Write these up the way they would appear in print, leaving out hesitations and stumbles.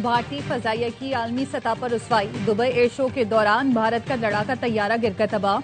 भारतीय फजाइया की आलमी सतह पर रुसवाई। दुबई एयर शो के दौरान भारत का लड़ाका तैयारा गिरकर तबाह।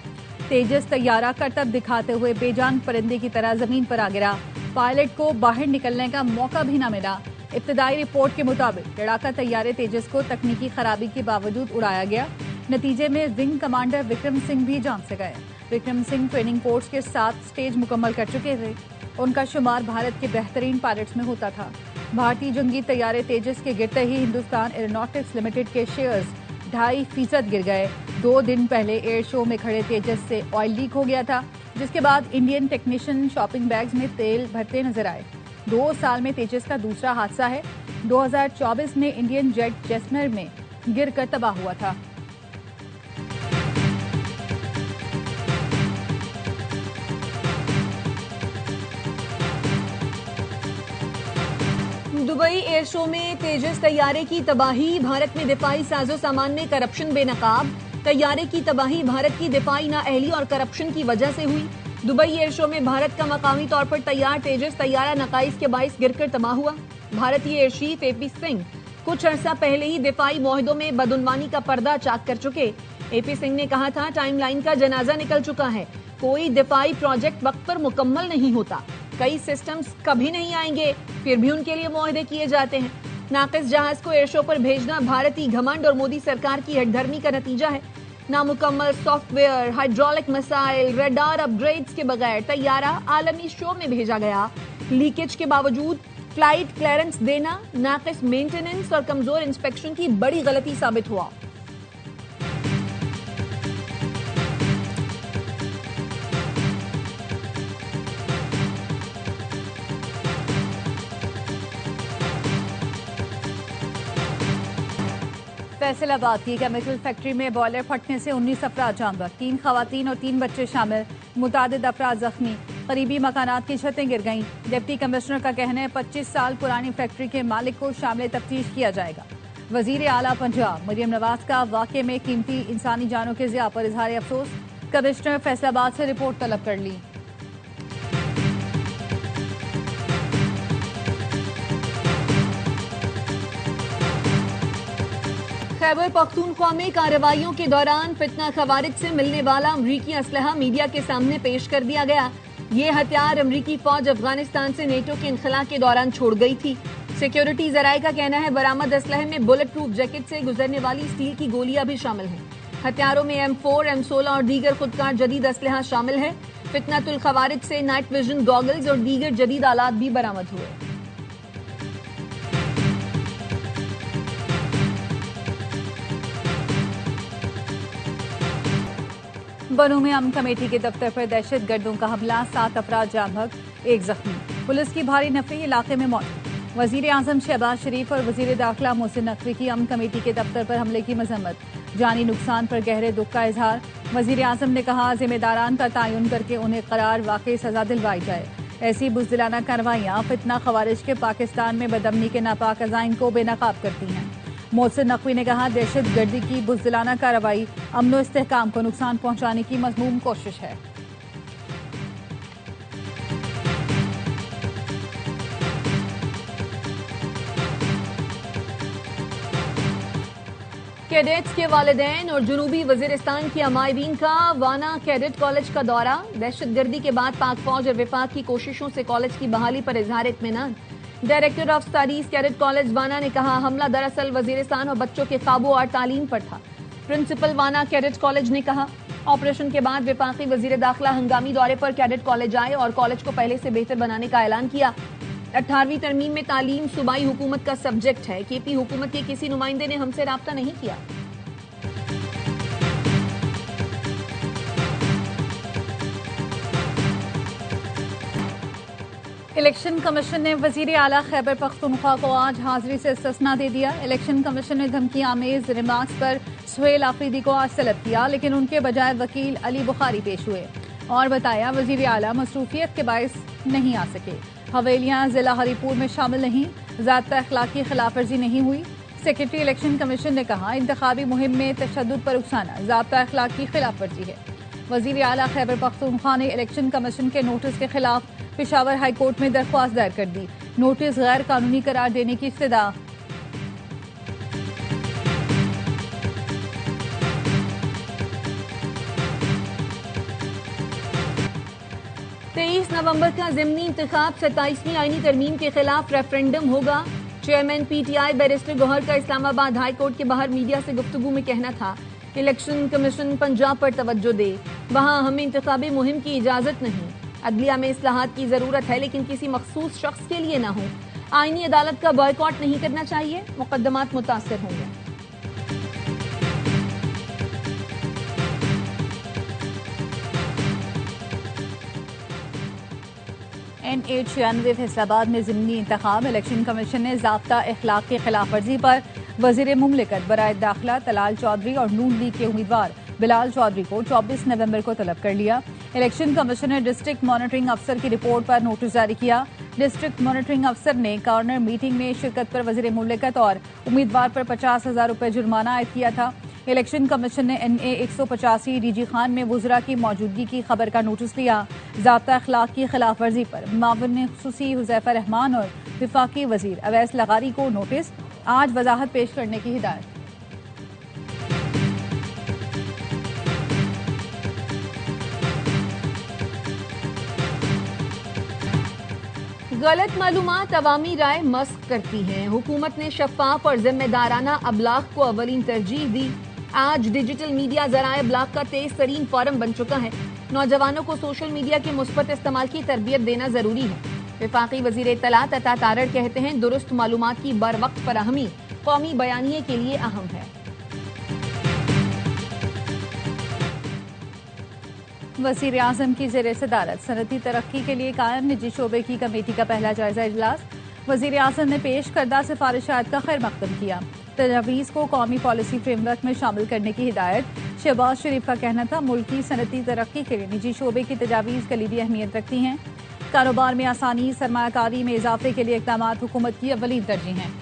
तेजस तैयारा करतब दिखाते हुए बेजान परिंदे की तरह जमीन पर आ गिरा। पायलट को बाहर निकलने का मौका भी न मिला। इब्तदाई रिपोर्ट के मुताबिक लड़ाका तैयारे तेजस को तकनीकी खराबी के बावजूद उड़ाया गया। नतीजे में विंग कमांडर विक्रम सिंह भी जान से गए। विक्रम सिंह ट्रेनिंग कोर्स के 7 स्टेज मुकम्मल कर चुके थे। उनका शुमार भारत के बेहतरीन पायलट्स में होता था। भारतीय जंगी तैयारे तेजस के गिरते ही हिंदुस्तान एरोनॉटिक्स लिमिटेड के शेयर्स 2.5% गिर गए। 2 दिन पहले एयर शो में खड़े तेजस से ऑयल लीक हो गया था, जिसके बाद इंडियन टेक्नीशियन शॉपिंग बैग्स में तेल भरते नजर आए। 2 साल में तेजस का दूसरा हादसा है। 2024 में इंडियन जेट जैसमर में गिरकर तबाह हुआ था। दुबई एयर शो में तेजस तैयारे की तबाही। भारत में दिफाई साजो सामान में करप्शन बेनकाब। तैयारे की तबाही भारत की दिफाई नाअहली और करप्शन की वजह से हुई। दुबई एयर शो में भारत का मकामी तौर पर तैयार तेजस तैयारा नकाइस के बाइस गिरकर तबाह हुआ। भारतीय एयर चीफ एपी सिंह कुछ अर्सा पहले ही दिफाई मुआहदों में बदउनवानी का पर्दा चाक कर चुके। एपी सिंह ने कहा था, टाइमलाइन का जनाजा निकल चुका है। कोई दिफाई प्रोजेक्ट वक्त पर मुकम्मल नहीं होता। कई सिस्टम्स कभी नहीं आएंगे, फिर भी उनके लिए मुआहदे किए जाते हैं। नाकिस जहाज को एयर शो पर भेजना भारतीय घमंड और मोदी सरकार की हठधर्मी का नतीजा है। नामुकम्मल software, hydraulic missile, radar upgrades के बगैर तैयारा आलमी शो में भेजा गया। लीकेज के बावजूद फ्लाइट क्लियरेंस देना नाकिस मेंटेनेंस और कमजोर इंस्पेक्शन की बड़ी गलती साबित हुआ। फैसलाबाद की केमिकल फैक्ट्री में बॉयलर फटने से 19 अफराद जान बच, 3 खवातीन और 3 बच्चे शामिल। मुतादिद अफराद जख्मी। करीबी मकानात की छतें गिर गईं। डिप्टी कमिश्नर का कहना है 25 साल पुरानी फैक्ट्री के मालिक को शामिल तफ्तीश किया जाएगा। वजीर आला पंजाब मरियम नवाज का वाकये में कीमती इंसानी जानों के ज़िया पर इजहार अफसोस। कमिश्नर फैसलाबाद से रिपोर्ट तलब कर ली। खैबर पख्तूनख्वा में कार्रवाइयों के दौरान फितना खवारिज से मिलने वाला अमरीकी असलहा मीडिया के सामने पेश कर दिया गया। ये हथियार अमरीकी फौज अफगानिस्तान से नेटो के इनखला के दौरान छोड़ गई थी। सिक्योरिटी जराये का कहना है बरामद असलहे में बुलेट प्रूफ जैकेट से गुजरने वाली स्टील की गोलियां भी शामिल हैं। हथियारों में M4, M16 और दीगर खुदकार जदीद असलहा शामिल है। फितनातुल खवारिज से नाइट विजन गॉगल्स और दीगर जदीद आलात भी बरामद हुए। बनू में अमन कमेटी के दफ्तर पर दहशत गर्दों का हमला, 7 अफराद जान बहक, 1 जख्मी। पुलिस की भारी नफरी इलाके में मौजूद। वजीर आजम शहबाज शरीफ और वजीर दाखिला मोहसिन नकवी की अमन कमेटी के दफ्तर पर हमले की मजम्मत। जानी नुकसान पर गहरे दुख का इजहार। वजीर आजम ने कहा, जिम्मेदारान का तयन करके उन्हें करार वाकई सजा दिलवाई जाए। ऐसी बुजदिलाना कार्रवाइयाँ फितना खवारिज के पाकिस्तान में बदअमनी के नापाक अज़ाइम को बेनकाब करती हैं। मोहसिन नकवी ने कहा, दहशत गर्दी की बुजदिलाना कार्रवाई अमन व इस्तेहकाम को नुकसान पहुंचाने की मज़मूम कोशिश है। कैडेट्स के वालिदैन और जनूबी वजीरिस्तान की अमायबीन का वाना कैडेट कॉलेज का दौरा। दहशतगर्दी के बाद पाक फौज और विफाक की कोशिशों से कॉलेज की बहाली पर इजहार इत्मीनान। Director of studies cadet college Wana ने कहा, हमला दरअसल वजीरिस्तान और बच्चों के काबू और तालीम पर था। प्रिंसिपल वाना कैडेट कॉलेज ने कहा, ऑपरेशन के बाद विफाकी वजीर दाखिला हंगामी दौरे पर कैडेट कॉलेज आए और कॉलेज को पहले से बेहतर बनाने का ऐलान किया। 18वीं तरमीम में तालीम सूबाई हुकूमत का सब्जेक्ट है। केपी हुकूमत के किसी नुमाइंदे ने हमसे राब्ता नहीं किया। इलेक्शन कमीशन ने वजीर आला खैबर पख्तूनख्वा को आज हाजिरी से इस्तिस्ना दे दिया। इलेक्शन कमीशन ने धमकी आमेज रिमार्क्स पर सुहेल आफरीदी को आज तलब किया, लेकिन उनके बजाय वकील अली बुखारी पेश हुए और बताया वजीर आला मसरूफियत के बायस नहीं आ सके। हवेलियां जिला हरीपुर में शामिल नहीं, ज़ाब्ता अखलाकी खिलाफ वर्जी नहीं हुई। सेक्रेटरी इलेक्शन कमीशन ने कहा, इंतखाबी मुहिम में तशद्दुद पर उकसाना ज़ाब्ता अखलाक की खिलाफ वर्जी है। वजीर आला खैबर पख्तूनख्वा ने इलेक्शन कमीशन के नोटिस के खिलाफ पेशावर हाई कोर्ट में दरख्वास्त दायर कर दी। नोटिस गैर कानूनी करार देने की इस्तदा 23 नवंबर का ज़िमनी इंतखाब 27वीं आईनी तरमीम के खिलाफ रेफरेंडम होगा। चेयरमैन पीटीआई बैरिस्टर गौहर का इस्लामाबाद हाई कोर्ट के बाहर मीडिया से गुफ्तगू में कहना था, इलेक्शन कमीशन पंजाब पर तवज्जो दे, वहां हमें इंतखाबी मुहिम की इजाजत नहीं। अदलिया में इस्लाहात की जरूरत है, लेकिन किसी मखसूस शख्स के लिए ना हो। आईनी अदालत का बॉयकॉट नहीं करना चाहिए, मुकदमात मुतासर होंगे। NH96 फैसलाबाद में ज़िमनी इंतखाब। इलेक्शन कमीशन ने ज़ाब्ता अखलाक की खिलाफ वर्जी पर वज़ीर मुमलिकत बराए दाखिला तलाल चौधरी और नून लीग के उम्मीदवार बिलाल चौधरी को 24 नवंबर को तलब कर लिया। इलेक्शन कमीशन ने डिस्ट्रिक्ट मॉनिटरिंग अफसर की रिपोर्ट पर नोटिस जारी किया। डिस्ट्रिक्ट मॉनिटरिंग अफसर ने कॉर्नर मीटिंग में शिरकत पर वज़ीर मुमलिकत और उम्मीदवार पर 50,000 रुपये जुर्माना आयद किया था। इलेक्शन कमीशन ने NA 185 DG खान में वुज़रा की मौजूदगी की खबर का नोटिस लिया। ज़ाब्ता अखलाक की खिलाफ वर्जी पर मावन खुसूसी हुज़ैफा रहमान और विफाकी वज़ीर अवैस लगारी को नोटिस, आज वजाहत पेश करने की हिदायत। गलत मालूमात अवामी राय मस्क करती हैं। हुकूमत ने शफाफ और जिम्मेदाराना अबलाग को अवलीन तरजीह दी। आज डिजिटल मीडिया ज़राए अबलाग का तेज तरीन फॉरम बन चुका है। नौजवानों को सोशल मीडिया के मुस्बत इस्तेमाल की तरबियत देना जरूरी है। विफाकी वज़ीर इत्तलात अता तारड़ कहते हैं, दुरुस्त मालूमात की बर वक्त फराहमी कौमी बयानिए के लिए अहम है। वज़ीर आज़म की ज़ेर सदारत सनती तरक्की के लिए कायम निजी शोबे की कमेटी का पहला जायजा इजलास। वज़ीर आज़म ने पेश करदा सिफारिशात का खैर मकदम किया। तजावीज़ को कौमी पॉलिसी फ्रेमवर्क में शामिल करने की हिदायत। शहबाज शरीफ का कहना था, मुल्क की सनती तरक्की के लिए निजी शोबे की तजावीज़ कलीदी अहमियत रखती हैं। कारोबार में आसानी, सरमायाकारी में इजाफे के लिए इक़दाम हुकूमत की अव्वलीन तरजीह हैं।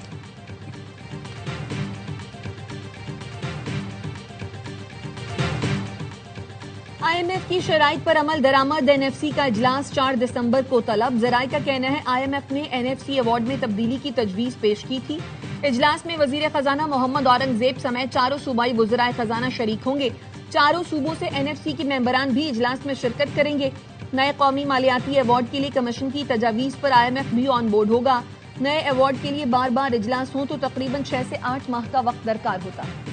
IMF की शराइत पर अमल दरामद NFC का इजलास 4 दिसंबर को तलब। जराए का कहना है, IMF ने NFC अवार्ड में तब्दीली की तजवीज़ पेश की थी। इजलास में वजीर खजाना मोहम्मद औरंगजेब समेत चारों सूबाई वज़राए खजाना शरीक होंगे। चारों सूबों से NFC के मेंबरान भी इजलास में शिरकत करेंगे। नए कौमी मालियाती अवार्ड के लिए कमीशन की तजावीज़ पर IMF भी ऑन बोर्ड होगा। नए अवार्ड के लिए बार बार इजलास हो तो तकरीबन 6 से 8 माह का वक्त दरकार होता है।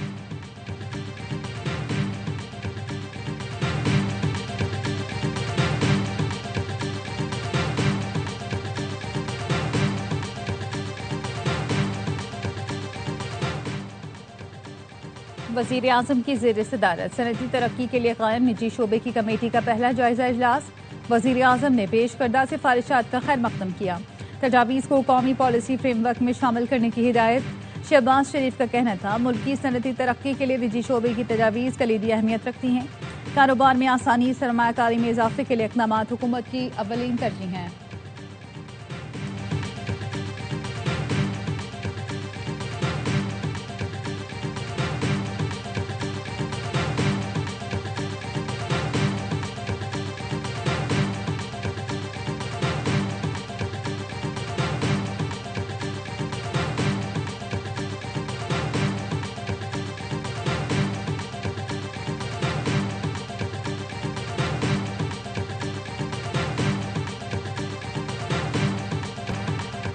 वज़ीर आज़म की ज़ेर सदारत सनती तरक्की के लिए कायम निजी शोबे की कमेटी का पहला जायजा इजलास। वज़ीर आज़म ने पेश करदा सिफारिशात का खैर मकदम किया। तजावीज़ को कौमी पॉलिसी फ्रेमवर्क में शामिल करने की हिदायत। शहबाज शरीफ का कहना था, मुल्क की सनती तरक्की के लिए निजी शोबे की तजावीज़ कलीदी अहमियत रखती हैं। कारोबार में आसानी, सरमायाकारी में इजाफे के लिए इक़दाम हुकूमत की अव्वलीन तरजीह हैं।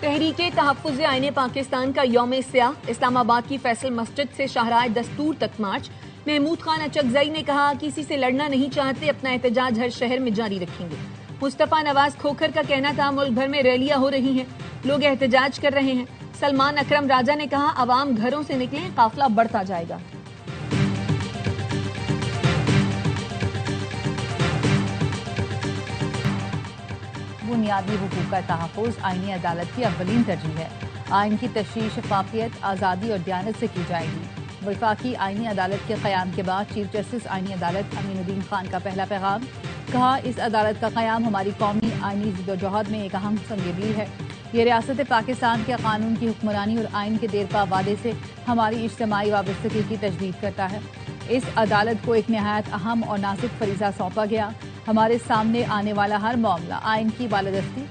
तहरीके तहफ़्फ़ुज़ आईने पाकिस्तान का यौम स्याह। इस्लामाबाद की फैसल मस्जिद से शाहराह दस्तूर तक मार्च। महमूद खान अचकज़ई ने कहा, किसी से लड़ना नहीं चाहते, अपना एहतजाज हर शहर में जारी रखेंगे। मुस्तफ़ा नवाज खोखर का कहना था, मुल्क भर में रैलियां हो रही हैं, लोग एहतजाज कर रहे हैं। सलमान अकरम राजा ने कहा, अवाम घरों से निकलें, काफिला बढ़ता जाएगा। बुनियादी हुकूक का तहफ़्फ़ुज़ आईनी अदालत की अव्वलीन तरजीह है। आइन की तशरीह शफाफियत, आज़ादी और दयानत से की जाएगी। वफाकी आईनी अदालत के क़याम के बाद चीफ जस्टिस आईनी अदालत अमीनुद्दीन खान का पहला पैगाम। कहा, इस अदालत का क़याम हमारी कौमी आईनी जद्दोजहद में एक अहम संगमील है। ये रियासत पाकिस्तान के कानून की हुक्मरानी और आइन के देरपा वादे से हमारी इज्तिमाई वाबस्तगी की तजदीद करता है। इस अदालत को एक नहायत अहम और नाजुक फरीज़ा सौंपा गया। हमारे सामने आने वाला हर मामला आइन की बालादस्ती।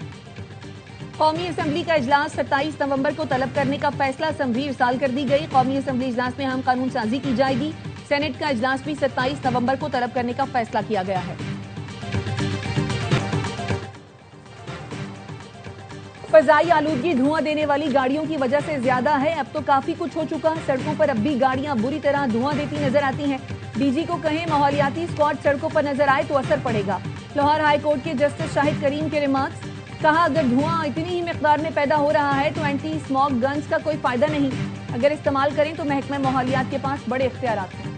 कौमी असम्बली का इजलास 27 नवंबर को तलब करने का फैसला असम्बली इरसाल कर दी गई। कौमी असम्बली इजलास में अहम कानून साजी की जाएगी। सेनेट का इजलास भी 27 नवंबर को तलब करने का फैसला किया गया है। फजाई आलूदगी धुआं देने वाली गाड़ियों की वजह से ज्यादा है। अब तो काफी कुछ हो चुका है। सड़कों पर अब भी गाड़ियां बुरी तरह धुआं देती नजर आती हैं। डीजी को कहें माहौलियाती स्क्वाड सड़कों पर नजर आए तो असर पड़ेगा। लाहौर हाई कोर्ट के जस्टिस शाहिद करीम के रिमार्क्स, कहा अगर धुआं इतनी ही मिकदार में पैदा हो रहा है तो एंटी स्मॉग गन्स का कोई फायदा नहीं। अगर इस्तेमाल करें तो महकमा माहौलियात के पास बड़े इख्तियारात हैं।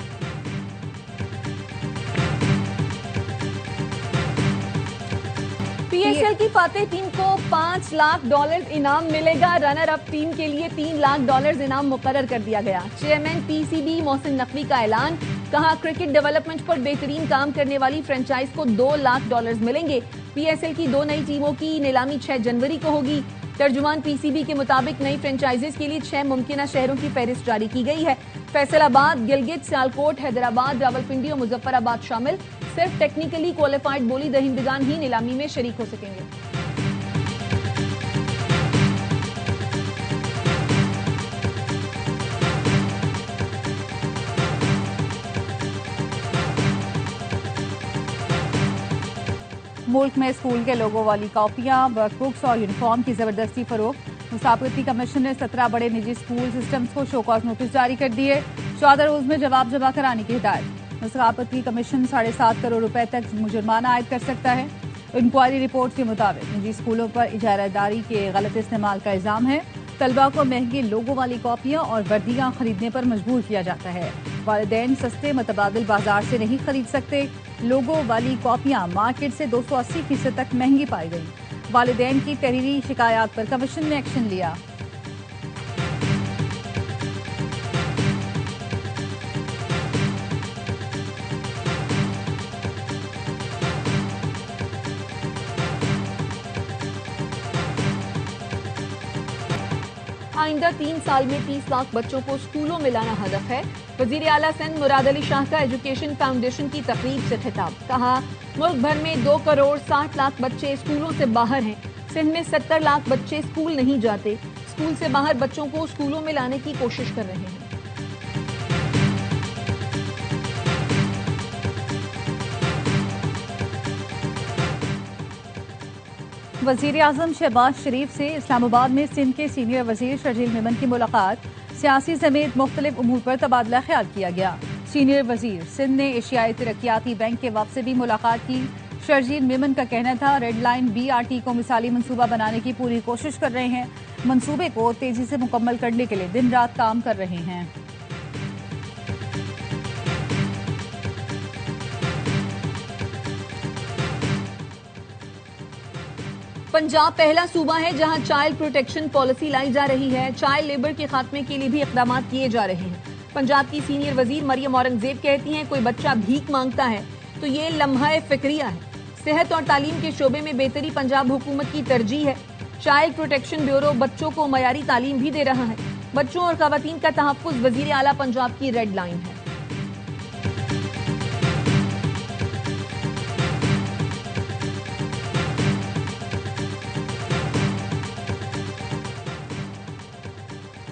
पीएसएल की फातेह टीम को $5 लाख इनाम मिलेगा। रनर अप टीम के लिए $3 लाख इनाम मुकर्रर कर दिया गया। चेयरमैन पीसीबी मोहसिन नकवी का ऐलान, कहा क्रिकेट डेवलपमेंट पर बेहतरीन काम करने वाली फ्रेंचाइज को $2 लाख मिलेंगे। पीएसएल की 2 नई टीमों की नीलामी 6 जनवरी को होगी। तर्जुमान पीसीबी के मुताबिक नई फ्रेंचाइजीज के लिए 6 मुमकिना शहरों की फहरिस्त जारी की गई है। फैसलाबाद, गिलगित, सियालकोट, हैदराबाद, रावलपिंडी और मुजफ्फराबाद शामिल। सिर्फ टेक्निकली क्वालिफाइड बोली दहिंदगान ही नीलामी में शरीक हो सकेंगे। मुल्क में स्कूल के लोगों वाली कॉपियां, वर्कबुक्स और यूनिफॉर्म की जबरदस्ती फरोख्त। मुसाफिरती कमीशन ने 17 बड़े निजी स्कूल सिस्टम्स को शो कॉज नोटिस जारी कर दिए। 14 रोज में जवाब जमा कराने की हिदायत। मुसाफिरती कमीशन 7.5 करोड़ रुपए तक जुर्माना आयद कर सकता है। इंक्वायरी रिपोर्ट के मुताबिक निजी स्कूलों पर इजारादारी के गलत इस्तेमाल का इल्जाम है। तलबा को महंगे लोगों वाली कॉपियां और वर्दियां खरीदने पर मजबूर किया जाता है। वालिदैन सस्ते मुतबादिल बाजार से नहीं खरीद सकते। लोगों वाली कॉपियां मार्केट से 280% तक महंगी पाई गई। वालिदैन की तहरीरी शिकायत पर कमीशन ने एक्शन लिया। आइंदा 3 साल में 30 लाख बच्चों को स्कूलों में लाना हदफ है। वजीर आला सिंध मुराद अली शाह का एजुकेशन फाउंडेशन की तकरीब से खिताब, कहा मुल्क भर में 2 करोड़ 60 लाख बच्चे स्कूलों से बाहर हैं। सिंध में 70 लाख बच्चे स्कूल नहीं जाते। स्कूल से बाहर बच्चों को स्कूलों में लाने की कोशिश कर रहे हैं। वजीर आजम शहबाज शरीफ से इस्लामाबाद में सिंध के सीनियर वजीर शर्जील मेमन की मुलाकात। सियासी समेत मुख्तलिफ उमूर पर तबादला ख्याल किया गया। सीनियर वजीर सिंध ने एशियाई तरक्याती बैंक के वफ्द से भी मुलाकात की। शर्जील मेमन का कहना था रेड लाइन BRT को मिसाली मंसूबा बनाने की पूरी कोशिश कर रहे हैं। मंसूबे को तेजी से मुकम्मल करने के लिए दिन रात काम कर रहे हैं। पंजाब पहला सूबा है जहां चाइल्ड प्रोटेक्शन पॉलिसी लाई जा रही है। चाइल्ड लेबर के खात्मे के लिए भी इकदाम किए जा रहे हैं। पंजाब की सीनियर वजीर मरियम औरंगजेब कहती हैं कोई बच्चा भीख मांगता है तो ये लम्हा फिक्रिया है। सेहत और तालीम के शोबे में बेहतरी पंजाब हुकूमत की तरजीह है। चाइल्ड प्रोटेक्शन ब्यूरो बच्चों को मयारी तालीम भी दे रहा है। बच्चों और खवातीन का तहफ्फुज वजीर आला पंजाब की रेड लाइन है।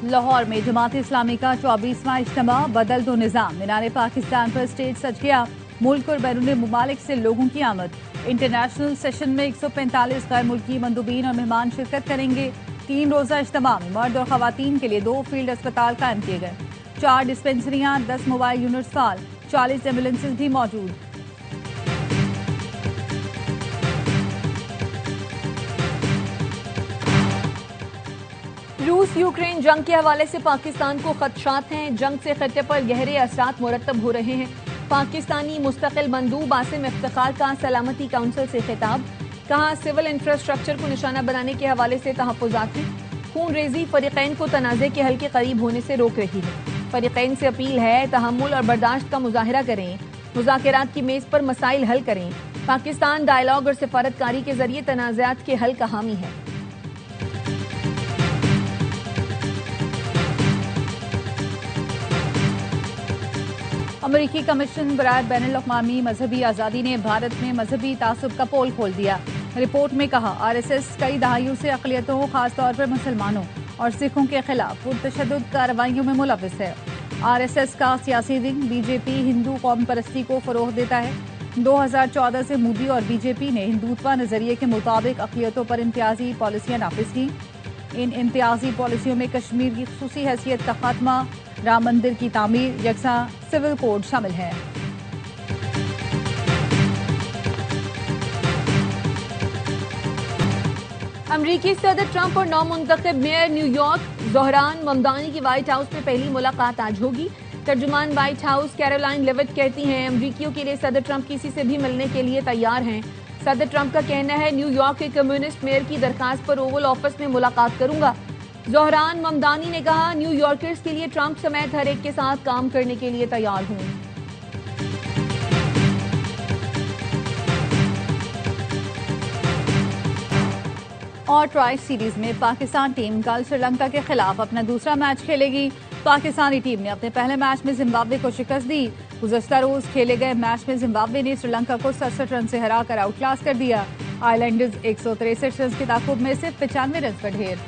लाहौर में जमात इस्लामी का 24वां इज्तिमा, बदल दो निज़ाम। मीनार पाकिस्तान पर स्टेज सज गया। मुल्क और बैरून मुमालिक से लोगों की आमद। इंटरनेशनल सेशन में 145 गैर मुल्की मंदूबीन और मेहमान शिरकत करेंगे। 3 रोजा इज्तिमा में मर्द और खवातीन के लिए 2 फील्ड अस्पताल कायम किए गए। 4 डिस्पेंसरियां, 10 मोबाइल यूनिट्स फाल, 40 एम्बुलेंसेज भी मौजूद। रूस यूक्रेन जंग के हवाले से पाकिस्तान को खदशात हैं। जंग से खत्ते पर गहरे असरात मुरतब हो रहे हैं। पाकिस्तानी मुस्तकिल मंदूब आसिम इफ्तिखार का सलामती काउंसिल से खिताब, कहा सिविल इंफ्रास्ट्रक्चर को निशाना बनाने के हवाले से तहफ्फुज़ात हैं। खून रेजी फरीकैन को तनाज़े के हल के करीब होने से रोक रही है। फरीकैन से अपील है तहम्मुल और बर्दाश्त का मुजाहिरा करें। मुज़ाकरात की मेज पर मसाइल हल करें। पाकिस्तान डायलॉग और सिफारतकारी के जरिए तनाज़ात के हल का हामी है। अमरीकी कमीशन बराए बैनुल-अक़वामी मजहबी आज़ादी ने भारत में मजहबी तासुब का पोल खोल दिया। रिपोर्ट में कहा RSS कई दहाइयों से अक़लियतों, खासतौर पर मुसलमानों और सिखों के खिलाफ पुरतशद्दुद कार्रवाइयों में मुलव्विस है। RSS का सियासी विंग BJP हिंदू कौम परस्ती को फरोग़ देता है। 2014 से मोदी और बीजेपी ने हिंदुत्व नजरिए के मुताबिक अक़लियतों पर इम्तियाजी पॉलिसियां नाफिज की। इन इम्तियाजी पॉलिसियों में कश्मीर की खुसूसी हैसियत का खात्मा, राम मंदिर की तामीर, यकसा सिविल कोड शामिल है। अमरीकी सदर ट्रंप और नौमुंतखब मेयर न्यूयॉर्क ज़ोहरान ममदानी की व्हाइट हाउस में पहली मुलाकात आज होगी। तर्जुमान व्हाइट हाउस कैरोलाइन लेविट कहती हैं अमरीकियों के लिए सदर ट्रंप किसी से भी मिलने के लिए तैयार हैं। सदर ट्रंप का कहना है न्यूयॉर्क के कम्युनिस्ट मेयर की दरखास्त पर ओवल ऑफिस में मुलाकात करूंगा। ज़ोहरान ममदानी ने कहा न्यूयॉर्कर्स के लिए ट्रंप समेत हर एक के साथ काम करने के लिए तैयार हूं। और ट्राई सीरीज में पाकिस्तान टीम कल श्रीलंका के खिलाफ अपना दूसरा मैच खेलेगी। पाकिस्तानी टीम ने अपने पहले मैच में जिम्बाब्वे को शिकस्त दी। गुज़श्ता रोज खेले गए मैच में जिम्बाब्वे ने श्रीलंका को 67 रन से हराकर आउट क्लास कर दिया। आइलैंडर्स 163 रन के ताकुब में सिर्फ 95 रन पर ढेर।